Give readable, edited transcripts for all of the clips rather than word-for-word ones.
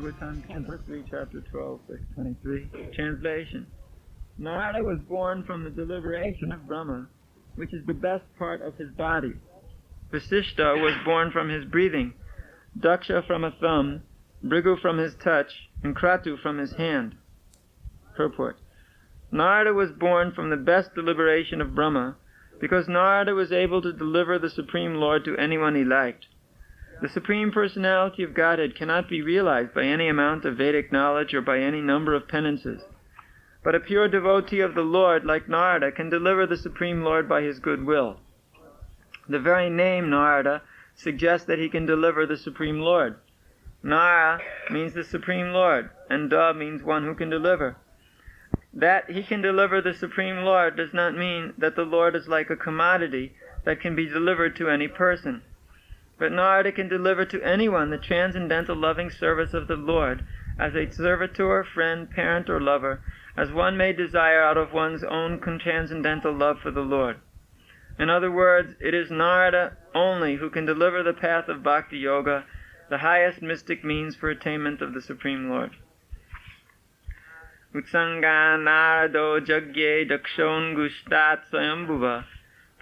Bhagavatam, Canto 3, Chapter 12, Text 23. Translation. Narada was born from the deliberation of Brahma, which is the best part of his body. Vasishtha was born from his breathing, Daksha from a thumb, Bhrigu from his touch, and Kratu from his hand. Purport. Narada was born from the best deliberation of Brahma, because Narada was able to deliver the Supreme Lord to anyone he liked. The Supreme Personality of Godhead cannot be realized by any amount of Vedic knowledge or by any number of penances. But a pure devotee of the Lord, like Narada, can deliver the Supreme Lord by his good will. The very name Narada suggests that he can deliver the Supreme Lord. Nara means the Supreme Lord, and Da means one who can deliver. That he can deliver the Supreme Lord does not mean that the Lord is like a commodity that can be delivered to any person. But Narada can deliver to anyone the transcendental loving service of the Lord as a servitor, friend, parent, or lover, as one may desire out of one's own transcendental love for the Lord. In other words, it is Narada only who can deliver the path of Bhakti Yoga, the highest mystic means for attainment of the Supreme Lord. Utsanga narado jagye dakshon gustat swayambhuva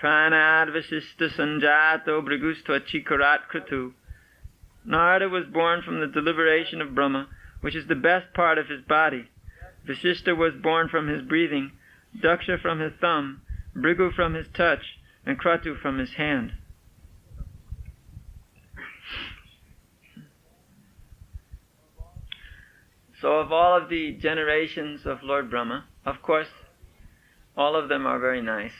pranad vasishta sanjato brigustvachi kratu. Narada was born from the deliberation of Brahma, which is the best part of his body. Vasishta was born from his breathing, Daksha from his thumb, Bhrigu from his touch, and Kratu from his hand. So of all of the generations of Lord Brahma, of course, all of them are very nice.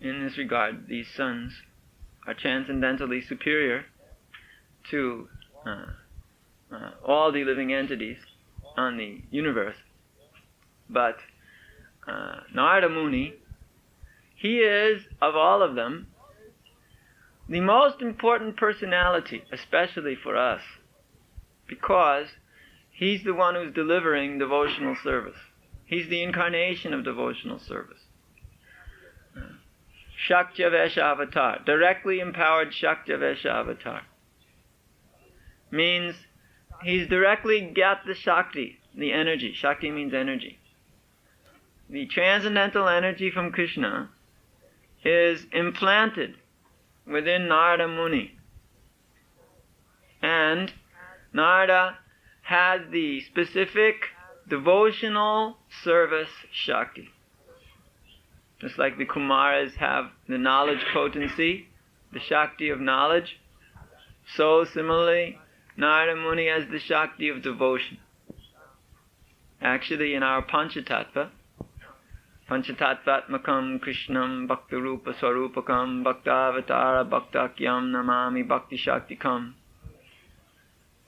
In this regard, these sons are transcendentally superior to all the living entities on the universe. But Narada Muni, he is, of all of them, the most important personality, especially for us, because he's the one who's delivering devotional service. He's the incarnation of devotional service. Shaktya-Vesha avatar, directly empowered Shaktya-Vesha avatar, means he's directly got the Shakti, the energy. Shakti means energy. The transcendental energy from Krishna is implanted within Narada Muni. And Narada has the specific devotional service Shakti. Just like the Kumaras have the knowledge potency, the Shakti of knowledge, so similarly Narada Muni has the Shakti of devotion. Actually, in our Panchatattva, Panchatattvatmakam Krishnam Bhaktarupa Swarupakam Bhaktavatara Bhaktakyam Namami Bhakti Shaktikam,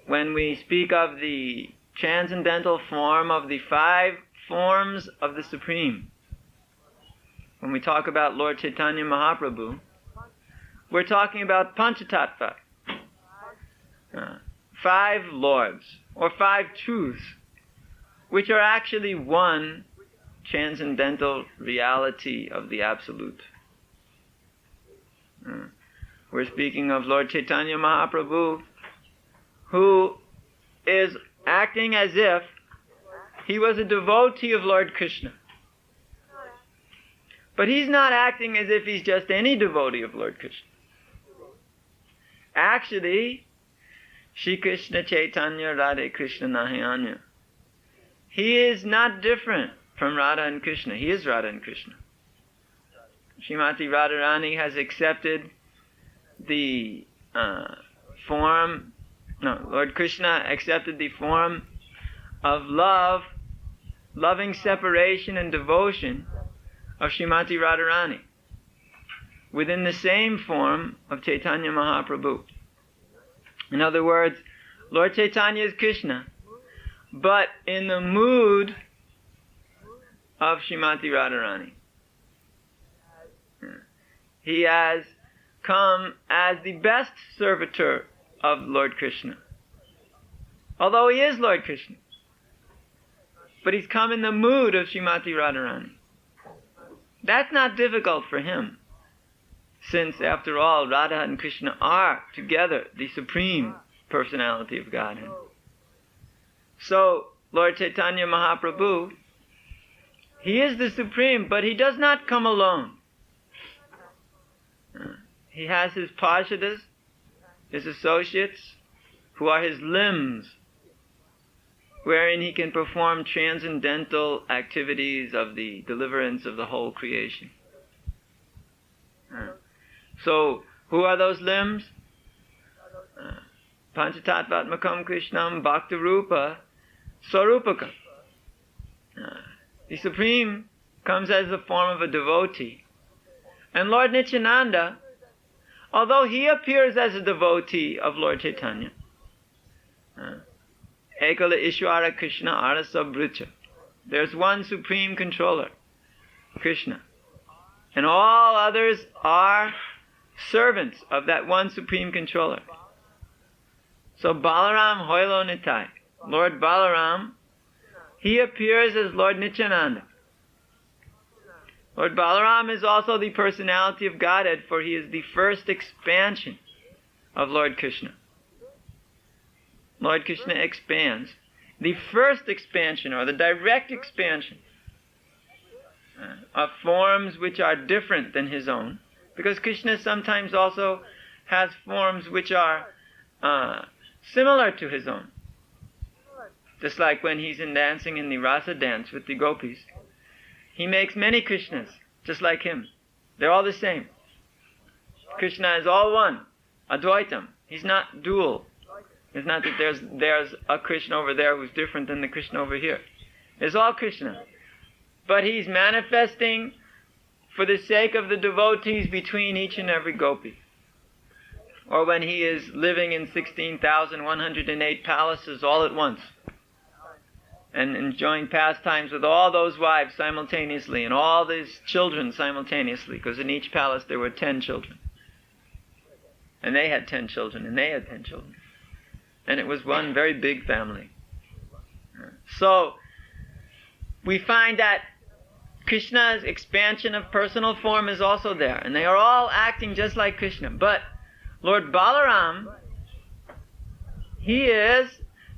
when we speak of the transcendental form of the 5 forms of the Supreme, when we talk about Lord Chaitanya Mahaprabhu, we're talking about Panchatattva, 5 lords, or 5 truths, which are actually one transcendental reality of the Absolute. We're speaking of Lord Chaitanya Mahaprabhu, who is acting as if he was a devotee of Lord Krishna. But he's not acting as if he's just any devotee of Lord Krishna. Actually, Shri Krishna Chaitanya Radhe Krishna Nahayanya, he is not different from Radha and Krishna. He is Radha and Krishna. Srimati Radharani has accepted the Lord Krishna accepted the form of love, loving separation and devotion of Srimati Radharani within the same form of Chaitanya Mahaprabhu. In other words, Lord Chaitanya is Krishna, but in the mood of Srimati Radharani. He has come as the best servitor of Lord Krishna. Although he is Lord Krishna, but he's come in the mood of Srimati Radharani. That's not difficult for him, since after all, Radha and Krishna are together the Supreme Personality of Godhead. So, Lord Chaitanya Mahaprabhu, he is the Supreme, but he does not come alone. He has his Parshadas, his associates, who are his limbs, wherein he can perform transcendental activities of the deliverance of the whole creation. So, who are those limbs? Panchatattvatmakam Krishnam Bhaktarupa Swarupakam. The Supreme comes as the form of a devotee. And Lord Nityananda, although he appears as a devotee of Lord Chaitanya, Ekala Ishwara Krishna Arasa Bricha. There's one supreme controller, Krishna. And all others are servants of that one supreme controller. So Balaram Hoilo Nitai, Lord Balaram, he appears as Lord Nityananda. Lord Balaram is also the personality of Godhead, for he is the first expansion of Lord Krishna. Lord Krishna expands. The first expansion, or the direct expansion, of forms which are different than his own, because Krishna sometimes also has forms which are similar to his own. Just like when he's dancing in the rasa dance with the gopis, he makes many Krishnas, just like him. They're all the same. Krishna is all one, Advaitam. He's not dual. It's not that there's a Krishna over there who's different than the Krishna over here. It's all Krishna. But he's manifesting for the sake of the devotees between each and every gopi. Or when he is living in 16,108 palaces all at once, and enjoying pastimes with all those wives simultaneously, and all these children simultaneously, because in each palace there were 10 children. And they had 10 children, and they had 10 children. And it was one very big family. So, we find that Krishna's expansion of personal form is also there, and they are all acting just like Krishna. But Lord Balaram, he is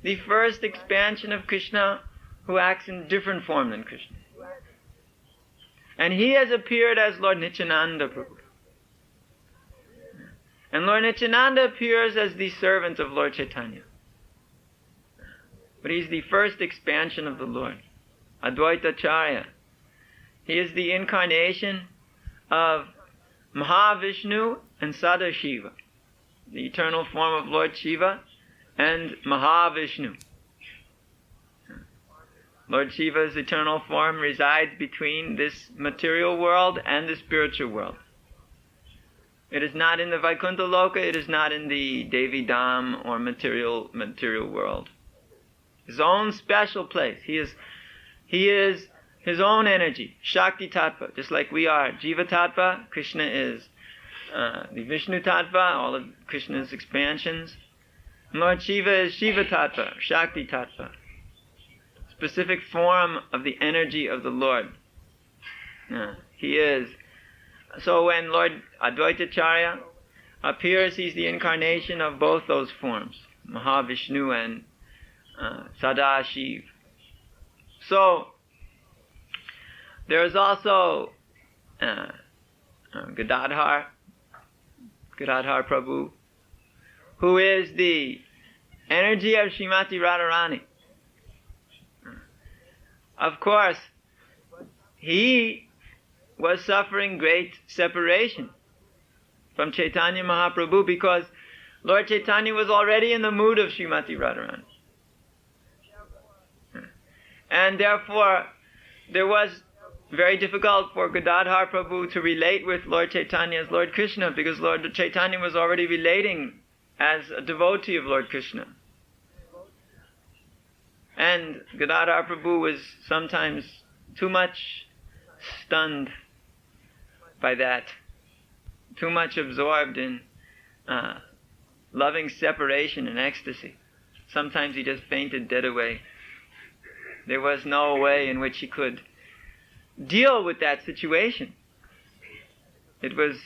the first expansion of Krishna who acts in different form than Krishna. And he has appeared as Lord Nityananda Prabhu. And Lord Nityananda appears as the servant of Lord Chaitanya. But he's the first expansion of the Lord, Advaitacharya. He is the incarnation of Mahavishnu and Sadashiva, the eternal form of Lord Shiva and Mahavishnu. Lord Shiva's eternal form resides between this material world and the spiritual world. It is not in the Vaikuntha Loka, it is not in the Devi Dham or material world. His own special place. He is his own energy, Shakti Tattva, just like we are Jiva Tattva. Krishna is the Vishnu Tattva, all of Krishna's expansions. And Lord Shiva is Shiva Tattva, Shakti Tattva, specific form of the energy of the Lord. He is. So when Lord Advaitacharya appears, he's the incarnation of both those forms, Mahavishnu and Sadashiv. So there is also Gadadhar Prabhu, who is the energy of Srimati Radharani. Of course, he was suffering great separation from Chaitanya Mahaprabhu because Lord Chaitanya was already in the mood of Srimati Radharani. And therefore, there was very difficult for Gadadhar Prabhu to relate with Lord Chaitanya as Lord Krishna, because Lord Chaitanya was already relating as a devotee of Lord Krishna. And Gadadhar Prabhu was sometimes too much stunned by that, too much absorbed in loving separation and ecstasy. Sometimes he just fainted dead away. There was no way in which he could deal with that situation. It was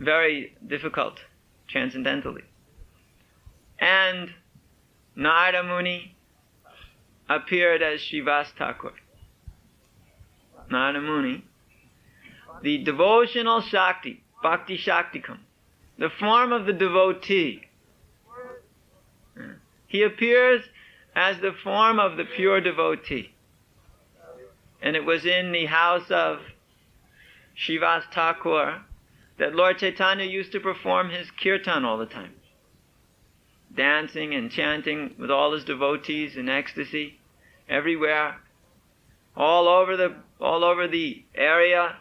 very difficult, transcendentally. And Narada Muni appeared as Srivas Thakur. Narada Muni, the devotional Shakti, Bhakti Shaktikam, the form of the devotee. He appears as the form of the pure devotee. And it was in the house of Srivas Thakur that Lord Chaitanya used to perform his kirtan all the time, dancing and chanting with all his devotees in ecstasy, everywhere, all over the area,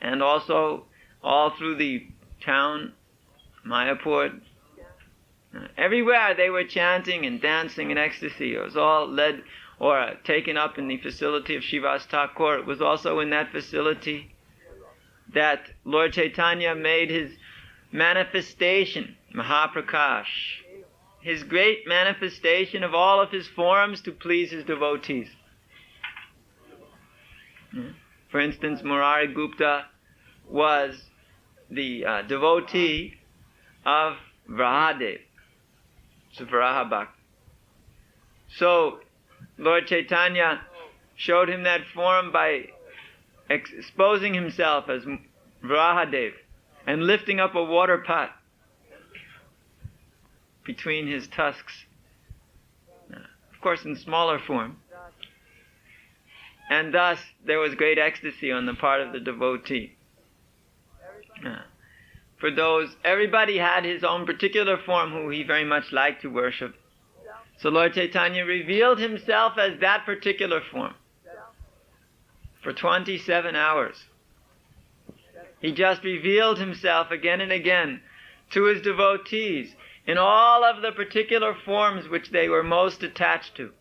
and also all through the town, Mayapur. Everywhere they were chanting and dancing in ecstasy. It was all led or taken up in the facility of Srivas Thakur. It was also in that facility that Lord Chaitanya made his manifestation, Mahaprakash, his great manifestation of all of his forms to please his devotees. For instance, Murari Gupta was the devotee of Vrahadev, Vraha Bhakta. So Lord Chaitanya showed him that form by exposing himself as Vrahadev and lifting up a water pot between his tusks, of course in smaller form. And thus there was great ecstasy on the part of the devotee. For those, everybody had his own particular form who he very much liked to worship. So Lord Chaitanya revealed himself as that particular form for 27 hours. He just revealed himself again and again to his devotees in all of the particular forms which they were most attached to.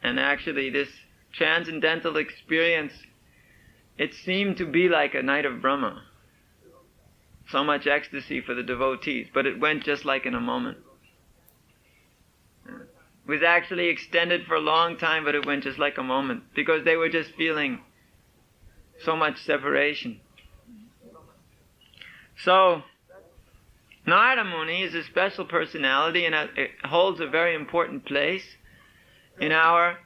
And actually this transcendental experience, it seemed to be like a night of Brahma. So much ecstasy for the devotees, but it went just like in a moment. It was actually extended for a long time, but it went just like a moment, because they were just feeling so much separation. So, Narada Muni is a special personality, and it holds a very important place in our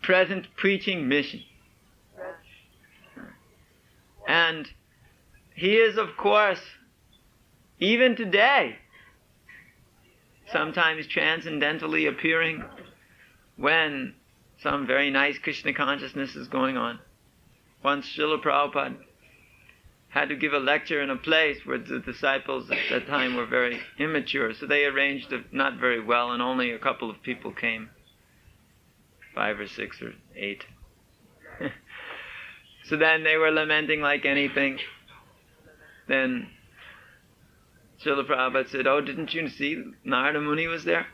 present preaching mission. And he is, of course, even today, sometimes transcendentally appearing when some very nice Krishna consciousness is going on. Once Srila Prabhupada had to give a lecture in a place where the disciples at that time were very immature, so they arranged it not very well, and only a couple of people came, 5 or 6 or 8. So then they were lamenting like anything. Then Srila Prabhupada said, "Oh, didn't you see Narada Muni was there?"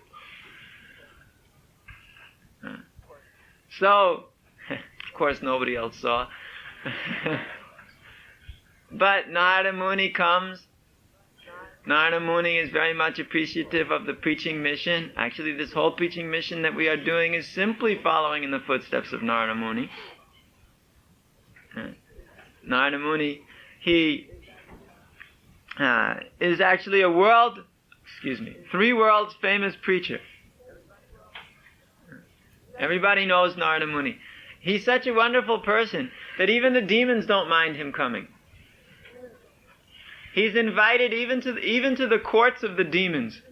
So, of course nobody else saw. But Narada Muni comes. Narada Muni is very much appreciative of the preaching mission. Actually, this whole preaching mission that we are doing is simply following in the footsteps of Narada Muni. Narada Muni, he is actually 3 worlds famous preacher. Everybody knows Narada Muni. He's such a wonderful person that even the demons don't mind him coming. He's invited even to the courts of the demons.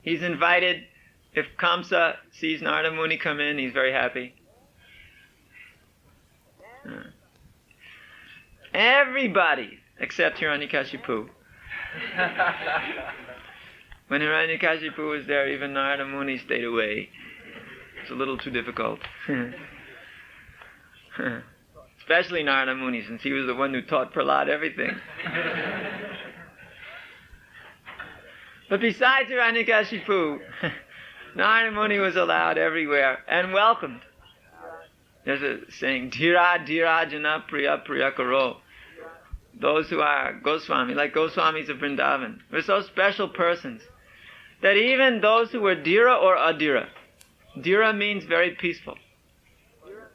He's invited. If Kamsa sees Narada Muni come in, he's very happy. Everybody except Hiranyakashipu. When Hiranyakashipu was there, even Narada Muni stayed away. It's a little too difficult. Especially Narada Muni, since he was the one who taught Prahlad everything. But besides Hiranyakashipu, Narada Muni was allowed everywhere and welcomed. There's a saying, Dhira Dhira Jana Priya Priya Karo. Those who are Goswami, like Goswamis of Vrindavan, were so special persons that even those who were Dhira or Adhira, Dhira means very peaceful.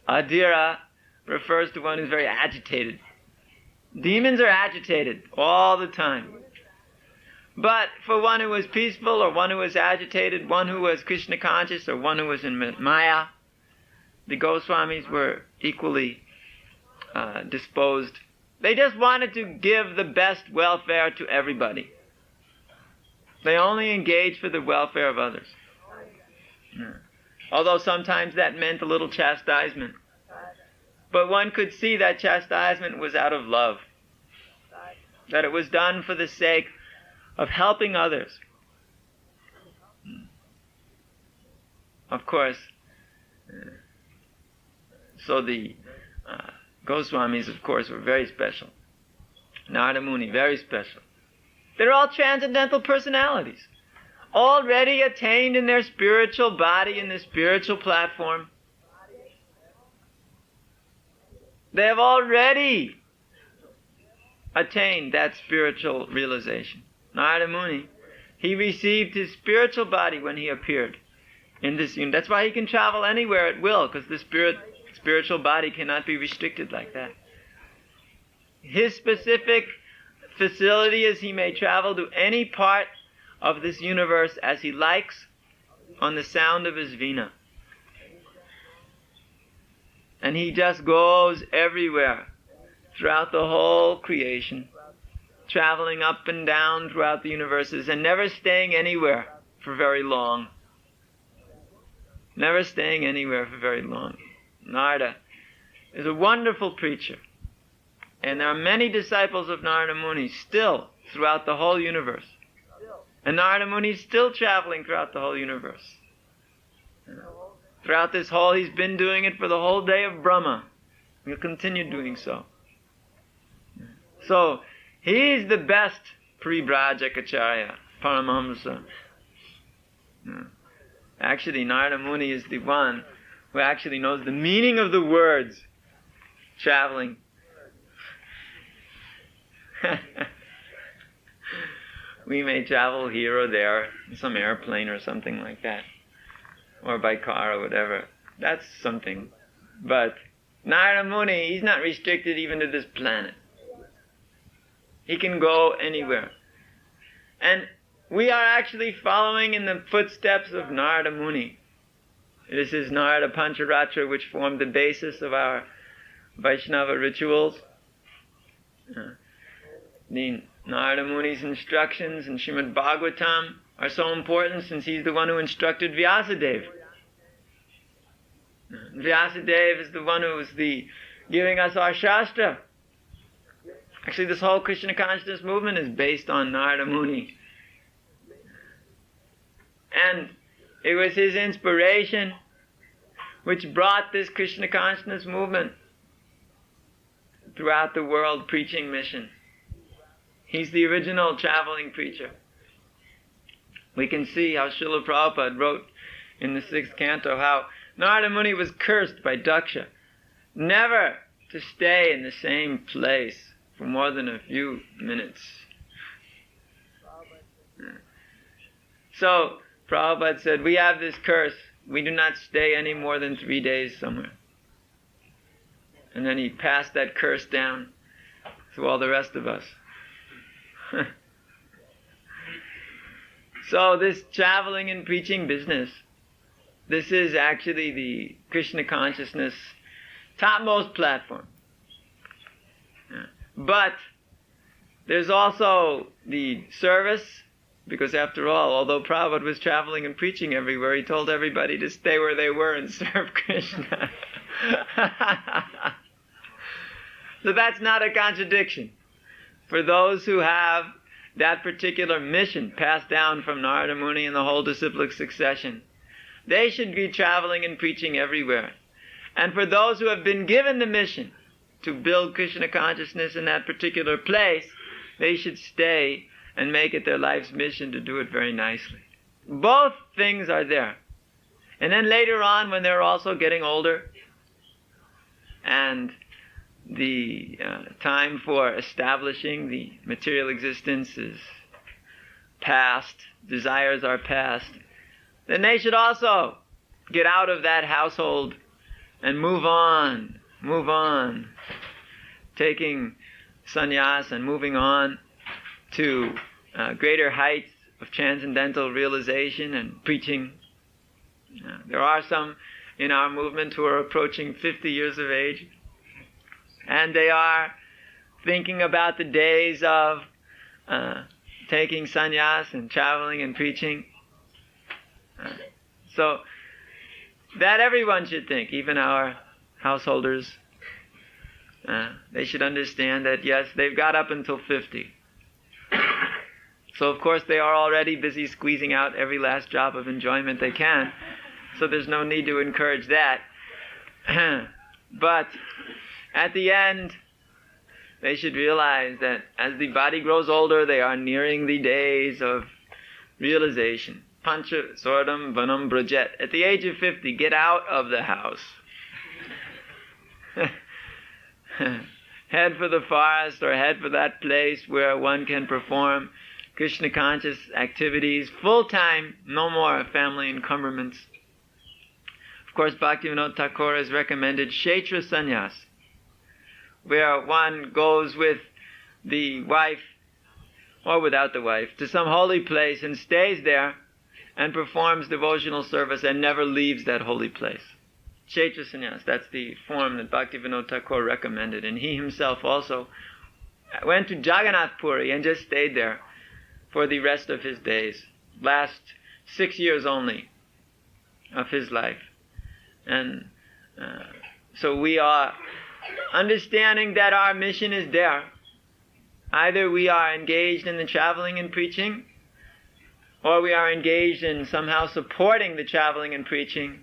Adhira refers to one who's very agitated. Demons are agitated all the time. But for one who was peaceful, or one who was agitated, one who was Krishna conscious, or one who was in Maya, the Goswamis were equally disposed. They just wanted to give the best welfare to everybody. They only engaged for the welfare of others. Yeah. Although sometimes that meant a little chastisement. But one could see that chastisement was out of love. That it was done for the sake of helping others. Of course, so the Goswamis, of course, were very special. Narada Muni, very special. They're all transcendental personalities, already attained in their spiritual body, in the spiritual platform. They have already attained that spiritual realization. Narada Muni, he received his spiritual body when he appeared in this universe. That's why he can travel anywhere at will, because the spiritual body cannot be restricted like that. His specific facility is he may travel to any part of this universe as he likes on the sound of his veena. And he just goes everywhere throughout the whole creation, traveling up and down throughout the universes and never staying anywhere for very long. Never staying anywhere for very long. Narada is a wonderful preacher. And there are many disciples of Narada Muni still throughout the whole universe. And Narada Muni is still traveling throughout the whole universe. Throughout this whole, he's been doing it for the whole day of Brahma. He'll continue doing so. So, he's the best Paribrajacacharya, Paramahamsa. Actually, Narada Muni is the one who actually knows the meaning of the words traveling. We may travel here or there, in some airplane or something like that, or by car or whatever. That's something. But Narada Muni, he's not restricted even to this planet. He can go anywhere. And we are actually following in the footsteps of Narada Muni. This is Narada Pancharatra, which formed the basis of our Vaishnava rituals. The Narada Muni's instructions in Srimad Bhagavatam are so important since he's the one who instructed Vyasadeva. Vyasadeva is the one who is giving us our Shastra. Actually, this whole Krishna consciousness movement is based on Narada Muni. And it was his inspiration which brought this Krishna consciousness movement throughout the world preaching mission. He's the original traveling preacher. We can see how Srila Prabhupada wrote in the 6th canto how Narada Muni was cursed by Daksha never to stay in the same place for more than a few minutes. So Prabhupada said, we have this curse. We do not stay any more than 3 days somewhere. And then he passed that curse down to all the rest of us. So this traveling and preaching business, this is actually the Krishna consciousness topmost platform. But there's also the service, because after all, although Prabhupada was traveling and preaching everywhere, he told everybody to stay where they were and serve Krishna. So that's not a contradiction. For those who have that particular mission passed down from Narada Muni and the whole disciplic succession, they should be traveling and preaching everywhere. And for those who have been given the mission to build Krishna consciousness in that particular place, they should stay and make it their life's mission to do it very nicely. Both things are there. And then later on, when they're also getting older, and the time for establishing the material existence is past, desires are past, then they should also get out of that household and move on, taking sannyas and moving on to greater heights of transcendental realization and preaching. There are some in our movement who are approaching 50 years of age, and they are thinking about the days of taking sannyas and traveling and preaching. So that everyone should think, even our householders. They should understand that, yes, they've got up until 50. So of course they are already busy squeezing out every last drop of enjoyment they can. So there's no need to encourage that. But at the end, they should realize that as the body grows older, they are nearing the days of realization. Pancha sordam vanam brajet. At the age of 50, get out of the house. Head for the forest or head for that place where one can perform Krishna conscious activities full time, no more family encumberments. Of course, Bhaktivinoda Thakur has recommended Kshetra Sannyas, where one goes with the wife or without the wife to some holy place and stays there and performs devotional service and never leaves that holy place. Kshetra Sannyas, that's the form that Bhaktivinoda Thakur recommended. And he himself also went to Jagannath Puri and just stayed there for the rest of his days. Last 6 years only of his life. And so we are understanding that our mission is there. Either we are engaged in the traveling and preaching, or we are engaged in somehow supporting the traveling and preaching.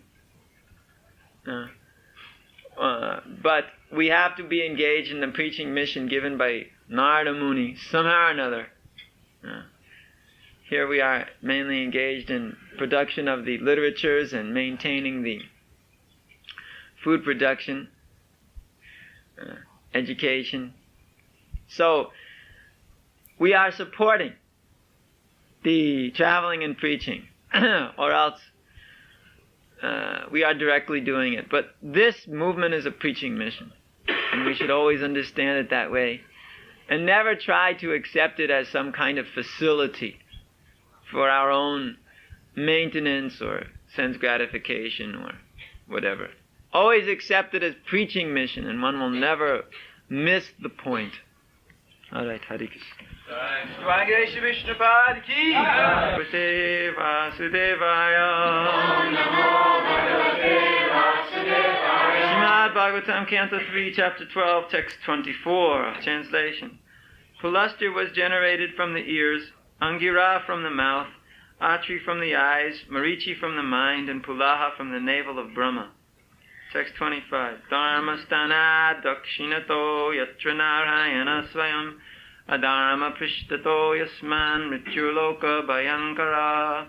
But we have to be engaged in the preaching mission given by Narada Muni, somehow or another. Here we are mainly engaged in production of the literatures and maintaining the food production, education. So we are supporting the traveling and preaching, or else we are directly doing it. But this movement is a preaching mission, and we should always understand it that way, and never try to accept it as some kind of facility for our own maintenance or sense gratification or whatever. Always accept it as preaching mission, and one will never miss the point. All right, Harikesa. Swami Vishnu Pad ki Bhagavate Vasudevaya. Srimad Bhagavatam, Canto 3, Chapter 12, Text 24. Translation. Pulastir was generated from the ears, Angira from the mouth, Atri from the eyes, Marichi from the mind, and Pulaha from the navel of Brahma. Text 25. Dharmastana dakshinato yatra narayana swayam adharma prishtato yasman mrityuloka bhayankara.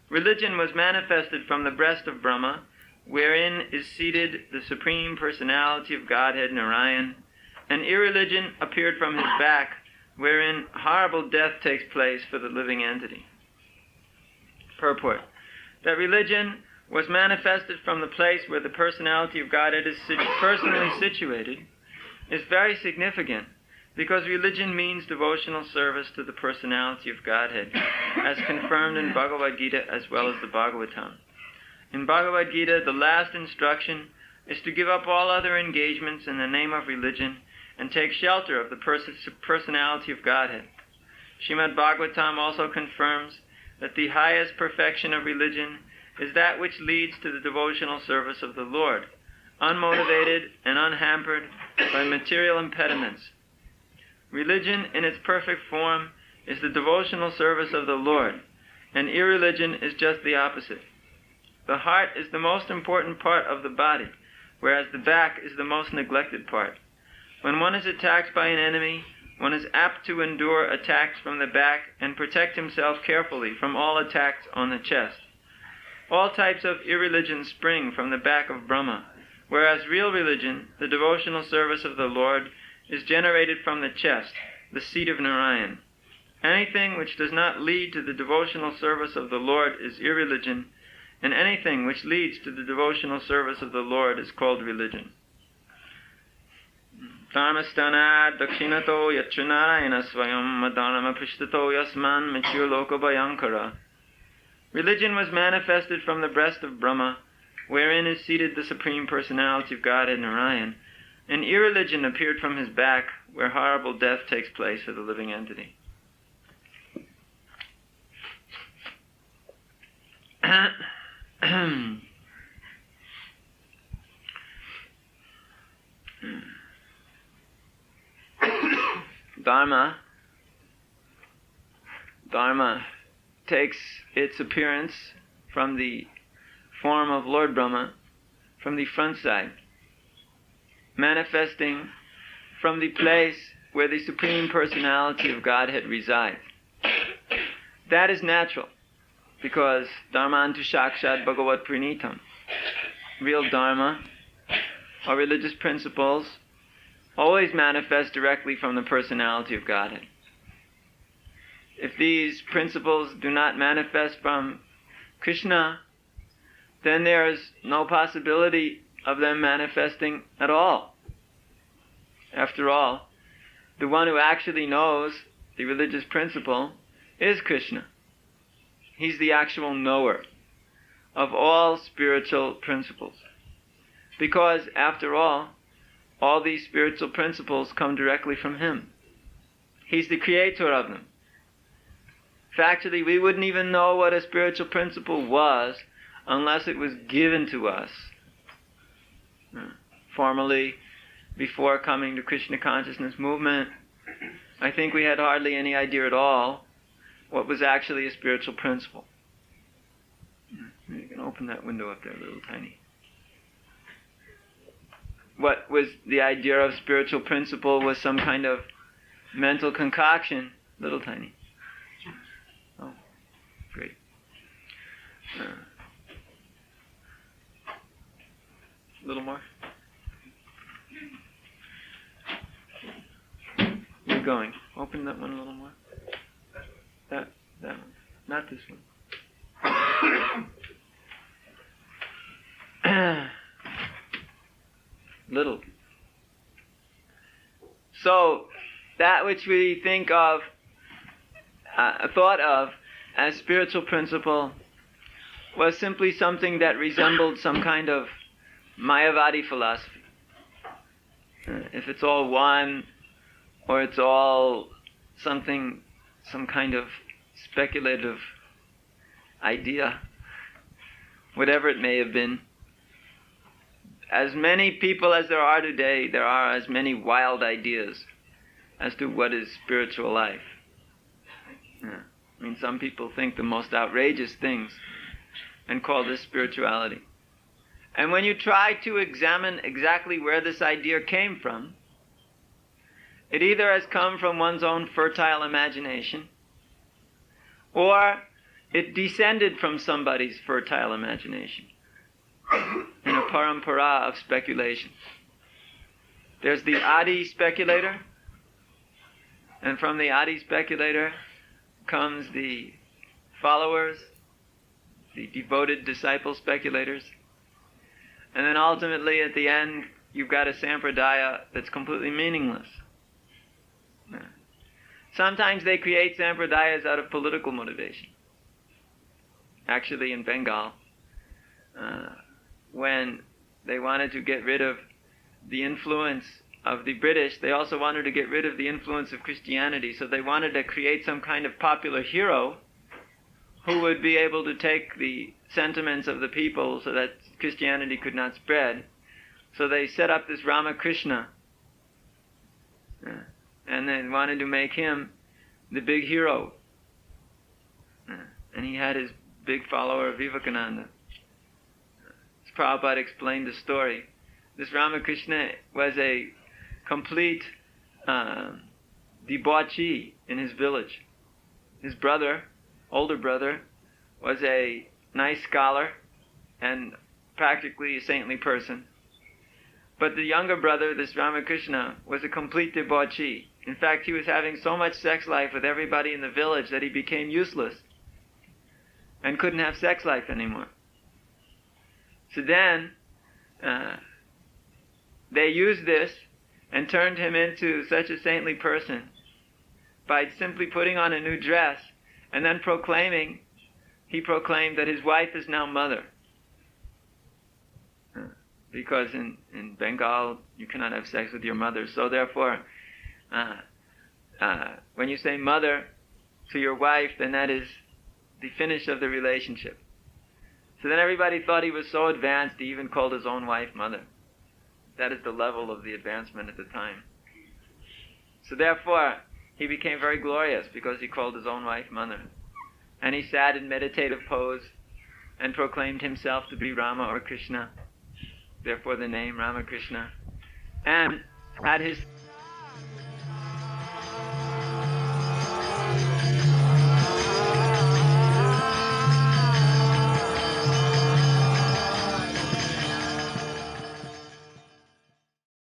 Religion was manifested from the breast of Brahma, wherein is seated the Supreme Personality of Godhead Narayan, and irreligion appeared from his back, wherein horrible death takes place for the living entity. Purport. That religion was manifested from the place where the personality of Godhead is personally situated is very significant, because religion means devotional service to the personality of Godhead, as confirmed in Bhagavad Gita as well as the Bhagavatam. In Bhagavad Gita, the last instruction is to give up all other engagements in the name of religion and take shelter of the personality of Godhead. Srimad Bhagavatam also confirms that the highest perfection of religion is that which leads to the devotional service of the Lord, unmotivated and unhampered by material impediments. Religion in its perfect form is the devotional service of the Lord, and irreligion is just the opposite. The heart is the most important part of the body, whereas the back is the most neglected part. When one is attacked by an enemy, one is apt to endure attacks from the back and protect himself carefully from all attacks on the chest. All types of irreligion spring from the back of Brahma, whereas real religion, the devotional service of the Lord, is generated from the chest, the seat of Narayan. Anything which does not lead to the devotional service of the Lord is irreligion, and anything which leads to the devotional service of the Lord is called religion. Dharmastana dakshinato yatra narayana swayam madharma prishtato yasman mature loka bhayankara. Religion was manifested from the breast of Brahma, wherein is seated the Supreme Personality of Godhead Narayan, and irreligion appeared from his back, where horrible death takes place for the living entity. Dharma takes its appearance from the form of Lord Brahma, from the front side, manifesting from the place where the Supreme Personality of Godhead resides. That is natural, because Dharmantu Shakshat Bhagavat Prinitam. Real Dharma, or religious principles, always manifest directly from the personality of Godhead. If these principles do not manifest from Krishna, then there is no possibility of them manifesting at all. After all, the one who actually knows the religious principle is Krishna. He's the actual knower of all spiritual principles. Because, after all these spiritual principles come directly from him. He's the creator of them. Factually, we wouldn't even know what a spiritual principle was unless it was given to us. Formally, before coming to Krishna consciousness movement, I think we had hardly any idea at all what was actually a spiritual principle. You can open that window up there, little tiny. What was the idea of spiritual principle was some kind of mental concoction, little tiny. Oh, great. A little more. You're going. Open that one a little more. That one. Not this one. Little. So, that which we think of, thought of as spiritual principle was simply something that resembled some kind of Mayavadi philosophy. If it's all one, or it's all something, some kind of speculative idea, whatever it may have been. As many people as there are today, there are as many wild ideas as to what is spiritual life. I mean, some people think the most outrageous things and call this spirituality. And when you try to examine exactly where this idea came from, it either has come from one's own fertile imagination, or it descended from somebody's fertile imagination in a parampara of speculation. There's the Adi speculator, and from the Adi speculator comes the followers, the devoted disciple speculators, and then ultimately at the end you've got a sampradaya that's completely meaningless. Sometimes they create sampradayas out of political motivation. Actually, in Bengal, when they wanted to get rid of the influence of the British, they also wanted to get rid of the influence of Christianity. So they wanted to create some kind of popular hero who would be able to take the sentiments of the people so that Christianity could not spread. So they set up this Ramakrishna, and they wanted to make him the big hero. And he had his big follower, Vivekananda. As Prabhupada explained the story, this Ramakrishna was a complete debauchee in his village. His brother, older brother, was a nice scholar and practically a saintly person. But the younger brother, this Ramakrishna, was a complete debauchee. In fact, he was having so much sex life with everybody in the village that he became useless and couldn't have sex life anymore. So then, they used this and turned him into such a saintly person by simply putting on a new dress and then he proclaimed that his wife is now mother. Because in Bengal, you cannot have sex with your mother. So therefore, when you say mother to your wife, then that is the finish of the relationship. So then everybody thought he was so advanced, he even called his own wife mother. That is the level of the advancement at the time. So therefore, he became very glorious because he called his own wife mother. And he sat in meditative pose and proclaimed himself to be Rama or Krishna. Therefore the name Ramakrishna. And at his